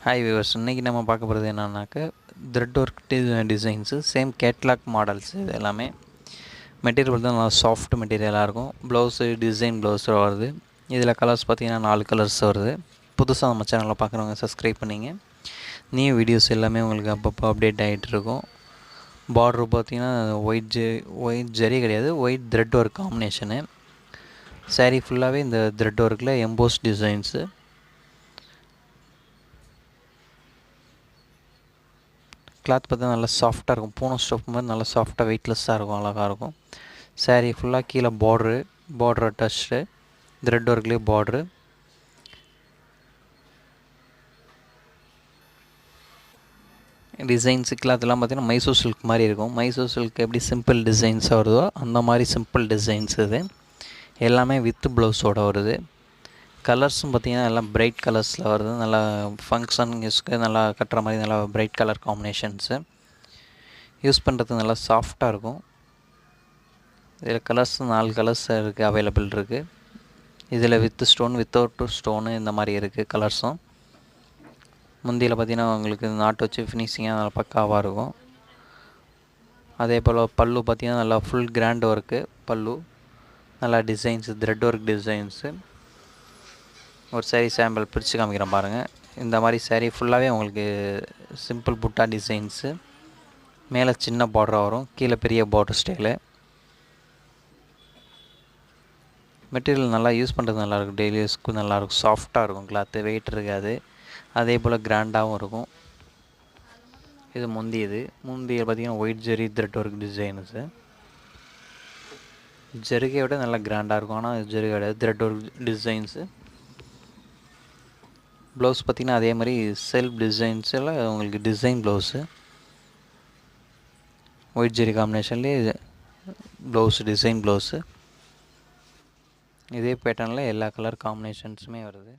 Hi viewers, இன்றைக்கி நம்ம பார்க்க போகிறது என்னன்னாக்க thread work designs same catalogue models. இது எல்லாமே மெட்டீரியல் தான் நல்லா சாஃப்ட் மெட்டீரியலாக இருக்கும். ப்ளவுஸு டிசைன் ப்ளவுஸ் வருது. இதில் கலர்ஸ் பார்த்திங்கன்னா 4 கலர்ஸ் வருது. புதுசாக நம்ம சேனலில் பார்க்குறவங்க சப்ஸ்கிரைப் பண்ணிங்க. நியூ வீடியோஸ் எல்லாமே உங்களுக்கு அப்பப்போ அப்டேட் ஆகிட்டு இருக்கும். பார்ட்ரு பார்த்திங்கன்னா ஒயிட் ஜரி கிடையாது, white thread work combination. Sari ஃபுல்லாகவே இந்த த்ரெட் ஒர்க்கில் எம்போஸ் டிசைன்ஸு. கிளாத் பார்த்தா நல்லா சாஃப்டாக இருக்கும். பூனம் ஸ்டஃப் மாதிரி நல்லா சாஃப்டாக வெயிட்லெஸ்ஸாக இருக்கும், அழகாக இருக்கும். சாரீ ஃபுல்லாக கீழே பார்ட்ரு டச்சு த்ரெட் ஒர்க்லேயே பார்ட்ரு. டிசைன்ஸு கிளாத்லாம் பார்த்திங்கன்னா மைசூர் சில்க் மாதிரி இருக்கும். மைசூர் சில்க் எப்படி சிம்பிள் டிசைன்ஸாக வருதோ அந்த மாதிரி சிம்பிள் டிசைன்ஸ் இது எல்லாமே வித் ப்ளவுஸோடு வருது. கலர்ஸும் பார்த்திங்கன்னா எல்லாம் பிரைட் கலர்ஸில் வருது. நல்லா ஃபங்க்ஷன் யூஸ்க்கு நல்லா கட்டுற மாதிரி நல்லா பிரைட் கலர் காம்பினேஷன்ஸு. யூஸ் பண்ணுறதுக்கு நல்லா சாஃப்டாக இருக்கும். இதில் கலர்ஸ் 4 கலர்ஸ் இருக்குது, அவைலபிள் இருக்குது. இதில் வித் ஸ்டோன், வித்தவுட் ஸ்டோனு இந்த மாதிரி இருக்குது கலர்ஸும். முந்தியில் பார்த்திங்கன்னா உங்களுக்கு நாட்டு வச்சு ஃபினிஷிங்காக நல்லா பக்காவாக இருக்கும். அதே போல் பல்லு பார்த்திங்கன்னா நல்லா ஃபுல் கிராண்ட் ஒர்க்கு பல்லு. நல்லா டிசைன்ஸு த்ரெட் ஒர்க் டிசைன்ஸு. ஒரு சாரீ சாம்பிள் பிரித்து காமிக்கிறேன் பாருங்கள். இந்த மாதிரி சாரீ ஃபுல்லாகவே உங்களுக்கு சிம்பிள் புட்டா டிசைன்ஸு. மேலே சின்ன பார்டராக வரும், கீழே பெரிய பார்டர் ஸ்டைலு. மெட்டீரியல் நல்லா யூஸ் பண்ணுறது நல்லாயிருக்கும். டெய்லி யூஸ்க்கு நல்லாயிருக்கும். சாஃப்டாக இருக்கும் கிளாத்து, வெயிட் இருக்காது. அதே போல் கிராண்டாகவும் இருக்கும். இது முந்தியை பார்த்திங்கன்னா ஒயிட் ஜெரி த்ரெட் ஒர்க் டிசைன்ஸு. ஜெருகையை விட நல்லா கிராண்டாக இருக்கும், ஆனால் ஜெருகை கிடையாது, த்ரெட் ஒர்க் டிசைன்ஸு. ப்ளவுஸ் பார்த்திங்கன்னா அதே மாதிரி செல்ஃப் டிசைன்ஸில் உங்களுக்கு டிசைன் ப்ளவுஸு. ஒயிட் ஜெரி காம்பினேஷன்லேயே ப்ளவுஸு, டிசைன் ப்ளவுஸு. இதே பேட்டர்னில் எல்லா கலர் காம்பினேஷன்ஸுமே வருது.